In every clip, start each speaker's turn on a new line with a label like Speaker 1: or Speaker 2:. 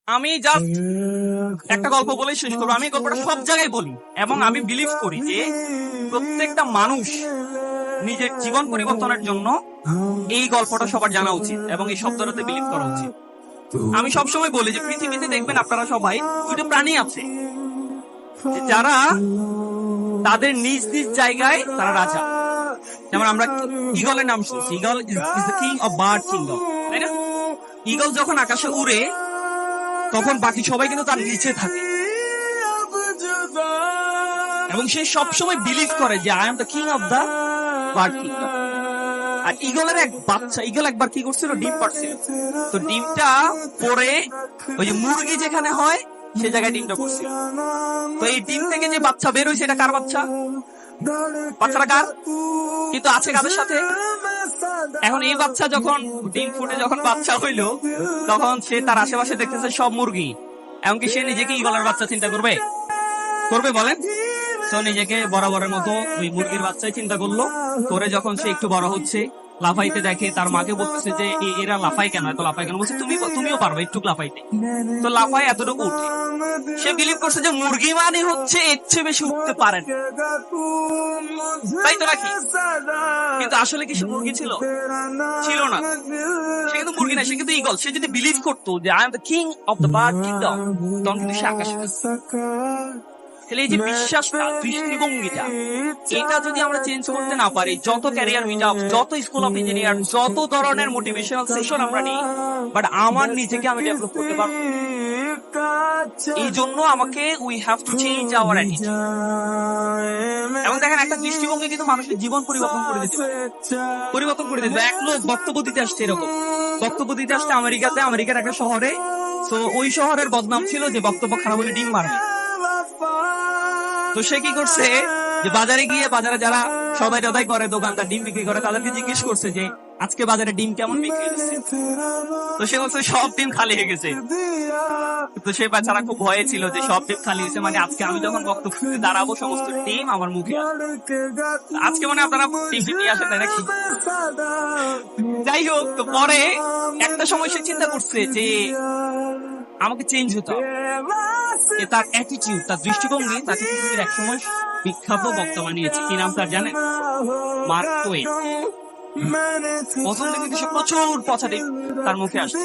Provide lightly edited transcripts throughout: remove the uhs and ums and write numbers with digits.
Speaker 1: আমি জাস্ট একটা গল্প বলে শেষ করবো। আমি গল্পটা সব জায়গায় বলি এবং আমি বিলিভ করি যে প্রত্যেকটা মানুষ নিজের জীবন পরিবর্তনের জন্য এই গল্পটা সবার জানা উচিত এবং এই শব্দটাতে বিলিভ করা উচিত। আমি সবসময় বলি যে পৃথিবীতে দেখবেন আপনারা সবাই দুটো প্রাণী আছে যারা তাদের নিজ নিজ জায়গায় তারা রাজা। যেমন আমরা ঈগলের নাম শুনছি, eagle is the king of bird kingdom, তাই না? ঈগল যখন আকাশে উড়ে তখন বাকি সবাই কিন্তু তার নিচে থাকে এবং সে সবসময় বিলিভ করে যে I am the king of the bird kingdom. আর ঈগলের এক বাচ্চা, ঈগল একবার কি করছিল, ডিম পাড়ছিল। তো ডিমটা পরে ওই যে মুরগি যেখানে হয় সে জায়গায় ডিমটা পড়ছিল। তো এই ডিম থেকে যে বাচ্চা বের হয়েছে এটা কার বাচ্চা? বাচ্চাটা কার? কিন্তু আছে কাদের সাথে? এখন এই বাচ্চা যখন ডিম ফুটে যখন বাচ্চা হইলো তখন সে তার আশেপাশে দেখতেছে সব মুরগি, এমনকি সে নিজেকে ঈগলের বাচ্চা চিন্তা করবে? করবে বলেন? তো নিজেকে বরাবরের মতো ওই মুরগির বাচ্চাই চিন্তা করলো। করে যখন সে একটু বড় হচ্ছে, লাফাইতে দেখে, তার মাকে বলতেছে যে এরা লাফাই কেন, এত লাফাই কেন? বলছে তুমিও পারবে একটু লাফাইতে। তো লাফাই এতটুকু উঠে। সে বিলিভ করছে যে মুরগি মানে হচ্ছে এর চেয়ে বেশি উঠতে পারেন, তাই তো নাকি? কিন্তু আসলে কি সে মুরগি ছিল? ছিল না। সে কিন্তু মুরগি না, সে কিন্তু ঈগল। সে যদি বিলিভ করতো যে I am the king of the bird kingdom, তখন কিন্তু সে আকাশে। এই যে বিশ্বাসটা, দৃষ্টিভঙ্গিটা, এটা যদি আমরা চেঞ্জ করতে না পারি, যত ক্যারিয়ার মিট আপ, যত স্কুল অফ ইঞ্জিনিয়ার, যত ধরনের মোটিভেশনাল সেশন আমরা নিই, বাট আমার নিজেকে আমি ডেভেলপ করতে পারবো। এই জন্য আমাকে we have to change our attitude. এবং দেখেন, একটা দৃষ্টিভঙ্গি কিন্তু মানুষের জীবন পরিবর্তন করে দিতে পারে। এক লোক বক্তব্য দিতে আসছে, এরকম বক্তব্য দিতে আসছে আমেরিকার একটা শহরে। তো ওই শহরের বদনাম ছিল যে বক্তব্য খারাপ হলে ডিম মারবে। তো সে কি করছে, যে বাজারে গিয়ে, বাজারে যারা সদাই টদাই করে, দোকানদার ডিম বিক্রি করে, তাদেরকে জিজ্ঞেস করছে যে আজকে বাজারে ডিম কেমন বিক্রি হচ্ছে। তো সে বলছে সব ডিম খালি হয়ে গেছে। তো সে বেচারা খুব ভয়ে ছিল যে সব ডিম খালি হয়েছে মানে আজকে আমি যখন বক্তব্য দাঁড়াবো সমস্ত ডিম আমার মুখে। আজকে মানে আপনারা টিভি নিয়ে আসেন নাকি? যাই হোক, তো পরে একটা সময় সে চিন্তা করছে যে আমাকে চেঞ্জ হতে হবে। তার অ্যাটিটিউড, তার দৃষ্টিভঙ্গি তাকে পৃথিবীর এক সময় বিখ্যাত বক্তা বানিয়েছে। কি নাম তার জানেন? Mark two one. প্রথম থেকে কিছু প্রচুর পছাটি তার মুখে আসে।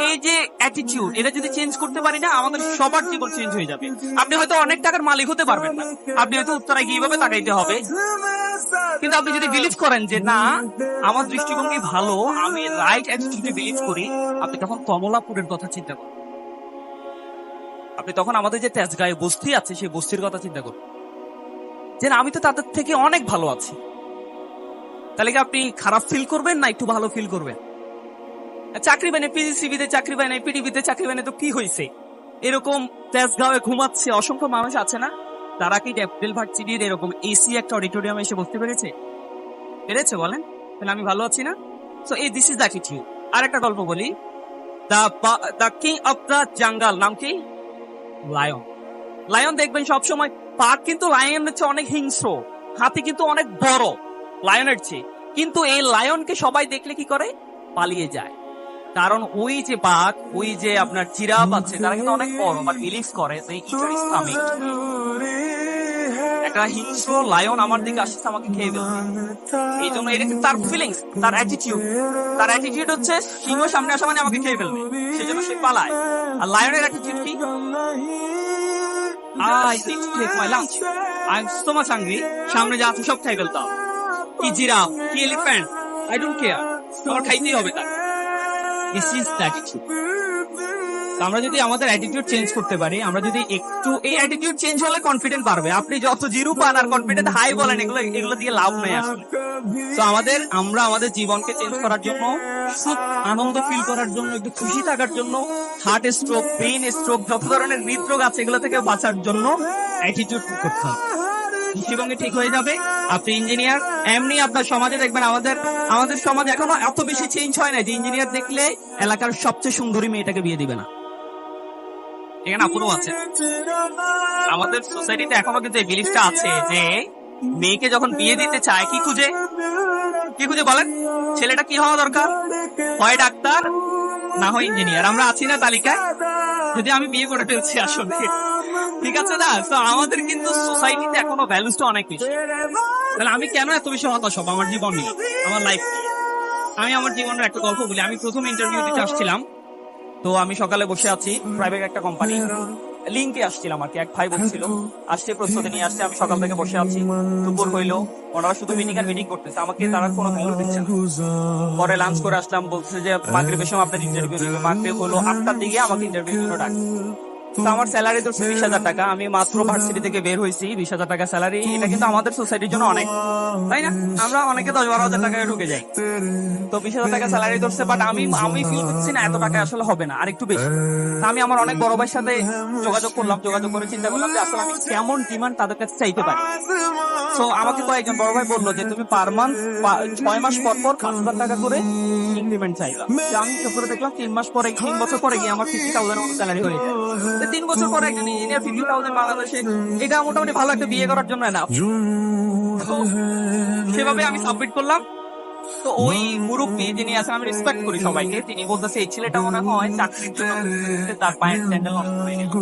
Speaker 1: এই যে অ্যাটিটিউড, এটা যদি চেঞ্জ করতে পারি না, আমাদের সবার জীবন চেঞ্জ হয়ে যাবে। আপনি হয়তো অনেক টাকার মালিক হতে পারবেন না, আপনি হয়তো উত্তরায় গিয়ে ভাবে তাকাইতে হবে, কিন্তু আপনি যদি বিলিভ করেন যে না, আমার দৃষ্টিভঙ্গি ভালো, আমি রাইট অ্যাটিটিউডে বিলিভ করি, আপনি তখন কমলাপুরের কথা চিন্তা করেন। আপনি তখন আমাদের যে তেজগাঁয়ে বস্তি আছে সেই বস্তির কথা চিন্তা করুন যে আমি তো তাদের থেকে অনেক ভালো আছি। তাহলে কি আপনি খারাপ ফিল করবেন না একটু ভালো ফিল করবেন? চাকরি বানে, পিজিসিবিতে চাকরি বানে, পিডিবিতে চাকরি বানে, তো কি হয়েছে? এরকম তেজগাঁয়ে ঘুমাচ্ছে অসংখ্য মানুষ আছে না? তারা কি ডেপ্টেল ভার্সিটির এরকম এসি একটা অডিটোরিয়ামে এসে বসতে পেরেছে বলেন? তাহলে আমি ভালো আছি না? সো এই দিস ইজ দ্য অ্যাটিটিউড। আর একটা গল্প বলি। The king of the jungle নাম কি? লায়ন। লায়ন দেখবেন সবসময়, বাঘ কিন্তু লায়নের চেয়ে অনেক হিংস্র, হাতি কিন্তু অনেক বড় লায়নের চেয়ে, কিন্তু এই লায়নকে সবাই দেখলে কি করে? পালিয়ে যায়। কারণ ওই যে বাঘ, ওই যে আপনার জিরাফ আছে, তারা কিন্তু অনেক বড়, বাট বিলিভ করে যে একটা হিংস্র লায়ন আমার দিকে আসছে, আমাকে খেয়ে ফেলবে। এই জন্য এটা তার ফিলিংস, তার অ্যাটিটিউড হচ্ছে সিংহ সামনে আসা মানে আমাকে খেয়ে ফেলবে, সেজন্য সে পালায়। আর লায়নের অ্যাটিটিউড কি? I need to take my lunch. I'm so much hungry. সামনে যা আছে সব খাই ফেলতাম। কি জিরাফ, কি এলিফ্যান্ট, I don't care. আমার খাইতেই হবে তার। This is the attitude. আমরা যদি আমাদের অ্যাটিটিউড চেঞ্জ করতে পারি, আমরা যদি একটু, এই অ্যাটিটিউড চেঞ্জ হলে কনফিডেন্ট বাড়বে। আপনি যত জিরো পান আর কনফিডেন্ট হাই বলেন, এগুলো দিয়ে লাভ নেই আসলে। তো আমরা আমাদের জীবনকে চেঞ্জ করার জন্য, সুখ আনন্দ ফিল করার জন্য, একটু খুশি থাকার জন্য, হার্ট স্ট্রোক, ব্রেন স্ট্রোক, যত ধরনের হৃদরোগ আছে এগুলো থেকে বাঁচার জন্য অ্যাটিটিউড করতে হবে। দৃষ্টিভঙ্গি ঠিক হয়ে যাবে। আপনি ইঞ্জিনিয়ার, এমনি আপনার সমাজে দেখবেন, আমাদের সমাজ এখনো এত বেশি চেঞ্জ হয় না যে ইঞ্জিনিয়ার দেখলে এলাকার সবচেয়ে সুন্দরী মেয়েটাকে বিয়ে দিবে না। এখানে আপুরও আছে। আমাদের সোসাইটিতে এখনো কিন্তু এই বিলিফটা আছে যে মেয়েকে যখন বিয়ে দিতে চায় কি খুঁজে বলেন? ছেলেটা কি হওয়া দরকার? হয় ডাক্তার, না হয় ইঞ্জিনিয়ার। আমরা আছি না তালিকায়? যদি আমি বিয়ে করে ফেলছি আসলে, ঠিক আছে না? তো আমাদের কিন্তু সোসাইটিতে এখনো ভ্যালুসটা অনেক বেশি। তাহলে আমি কেন এত বেশি হতাশ হবো আমার জীবন নিয়ে, আমার লাইফ? আমি আমার জীবনের একটা গল্প বলি। আমি প্রথম ইন্টারভিউ দিতে আসছিলাম, তো আমি সকালে বসে আছি প্রাইভেট একটা কোম্পানি লিঙ্কে আসছিলাম আর কি। এক ভাই বলছিল আসছে, প্রস্তুতি নিয়ে আসছে। আমি সকাল থেকে বসে আছি, দুপুর হইলো, ওনারা শুধু মিটিং আর মিটিং করতেছে, আমাকে তারা কোনো ভ্যালু দিচ্ছে না। পরে লাঞ্চ করে আসলাম, বলছে যে মাগরিবের সময় আপনার ইন্টারভিউ দিবে। মাগরিব হলো 8টার দিকে আমাকে ইন্টারভিউ জন্য ডাকে। তো আমার স্যালারি তো 20,000 টাকা। আমি মাত্র ভার্সিটি থেকে বের হয়েছি, 20,000 টাকা স্যালারি। এটা কিন্তু আমাদের সোসাইটির জন্য অনেক, তাই না? আমরা অনেকে 10-12,000 টাকায় ঢুকে যাই। তো 20,000 টাকা স্যালারি ধরছে, বাট আমি ফিল করছি না এত টাকা আসলে হবে না, আর একটু বেশি। তা আমি আমার অনেক বড় ভাইয়ের সাথে যোগাযোগ করলাম, যোগাযোগ করে চিন্তা করলাম যে আসলে আমি কেমন ডিমান্ড তাদের কাছে চাইতে পারি। তো আমাকে কয়েকজন বড় ভাই বললো যে তুমি পার মান্থ 6 মাস পর পর 5,000 টাকা করে ইনক্রিমেন্ট চাইবা। তো আমি হিসাব করে দেখলাম 3 মাস পরে, 3 বছর পরে গিয়ে আমার 50,000 মতো স্যালারি হয়ে যায়। 3 বছর পরে একজন ইঞ্জিনিয়ার 50,000 বাংলাদেশে, এটা মোটামুটি ভালো একটা বিয়ে করার জন্য না। সেভাবে আমি সাবমিট করলাম। তো ওই মুরব্বী যিনি আছেন, আমি রেসপেক্ট করি সবাইকে, তিনি বলতেছে এই ছেলেটা মনে হয় চাকরির জন্য তার পায়ের স্যান্ডেল নষ্ট হয়ে গেছে।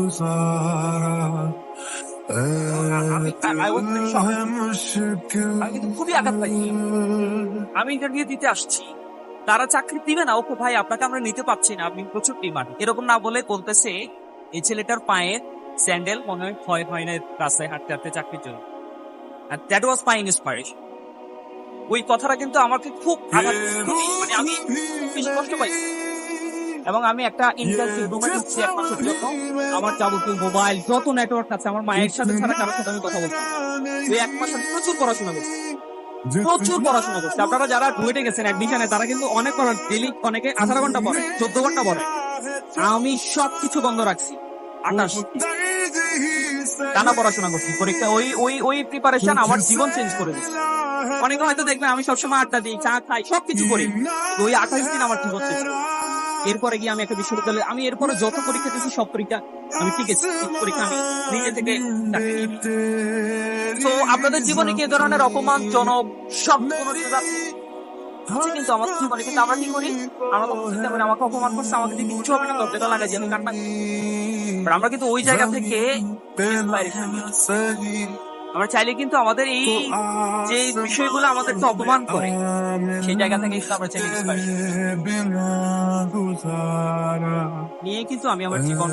Speaker 1: I was very shocked. আমি কিন্তু খুবই আঘাত পাইছি। আমি ইন্টারভিউ দিতে আসছি, তারা চাকরি দিবে না। ওকে ভাই, আপনাকে আমরা নিতে পারছি না, আপনি প্রচুর ডিমান্ড, এরকম না বলে বলতেছে এই ছেলেটার পায়ের স্যান্ডেল মনে হয় ক্ষয় হয় না রাস্তায় হাঁটতে হাঁটতে চাকরির জন্য। আর দ্যাট ওয়াজ মাই ইন্সপিরেশন। ওই কথাটা কিন্তু আমাকে খুব আঘাত দিয়েছে। মানে আমি বেশি কষ্ট পাই। এবং আমি একটা ইন্টারভিউ রুমে ঢুকছি 1 মাসের জন্য। আমার যাবতীয় মোবাইল যত নেটওয়ার্ক আছে, আমার মায়ের সাথে ছাড়া কারোর সাথে আমি কথা বলছি। ওই 1 মাস আমি প্রচুর পড়াশোনা করছি, প্রচুর পড়াশোনা করছি। আপনারা যারা ডুয়েটে গেছেন অ্যাডমিশনে, তারা কিন্তু অনেক পড়ার, ডেলি অনেকে 18 ঘন্টা পড়ে, 14 ঘন্টা পড়ে। আমি সবকিছু বন্ধ রাখছি, 28 টানা পড়াশোনা করছি। পরীক্ষা ওই প্রিপারেশন আমার জীবন চেঞ্জ করে দিচ্ছে। অনেকে হয়তো দেখবেন আমি সবসময় আড্ডা দিই, চা খাই, সবকিছু করি, ওই 28 দিন আমার জীবন চেঞ্জ। এরপরে গিয়ে আমি একটা বিশ্ববিদ্যালয়ে, আমি এরপরে যত পরীক্ষা দিয়েছি সব পরীক্ষা আমি টিকেছি। পরীক্ষা আমি নিজে থেকে। তো আপনাদের জীবনে কি ধরনের অপমানজনক সব কিন্তু আমাদের জীবনে কিন্তু আমরা কি করি, আমরা চিন্তা করি আমাকে অপমান করছে, আমাকে যদি কিছু হবে না দরজা লাগাই আমি কান্না করি। আমরা কিন্তু ওই জায়গা থেকে আমরা চাইলে কিন্তু আমাদের এই যে বিষয়গুলো আমাদেরকে অপমান করে, সেই জায়গা থেকে আমরা চাইলে নিয়ে কিন্তু আমি আমার জীবন,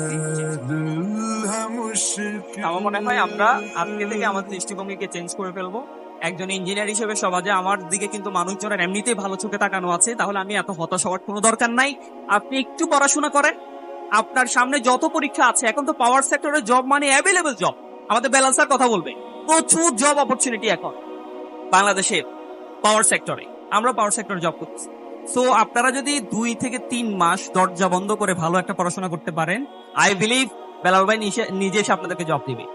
Speaker 1: আমার মনে হয় আমরা আজকে থেকে আমাদের দৃষ্টিভঙ্গিকে চেঞ্জ করে ফেলবো। একজন ইঞ্জিনিয়ার হিসেবে সমাজে আমার দিকে কিন্তু মানুষজনের এমনিতেই ভালো চোখে তাকানো আছে, তাহলে আমি এত হতাশ হওয়ার কোনো দরকার নাই। আপনি একটু পড়াশোনা করেন, আপনার সামনে যত পরীক্ষা আছে, এখন তো পাওয়ার সেক্টরে জব মানে অ্যাভেলেবল জব। আমাদের ব্যালেন্সার কথা বলবে, প্রচুর জব অপরচুনিটি এখন বাংলাদেশে পাওয়ার সেক্টরে। আমরা পাওয়ার সেক্টরে জব করছি। সো আপনারা যদি 2 থেকে 3 মাস দরজা বন্ধ করে ভালো একটা পড়াশোনা করতে পারেন, আই বিলিভ বেলাল ভাই নিজে এসে আপনাদেরকে জব দিবে।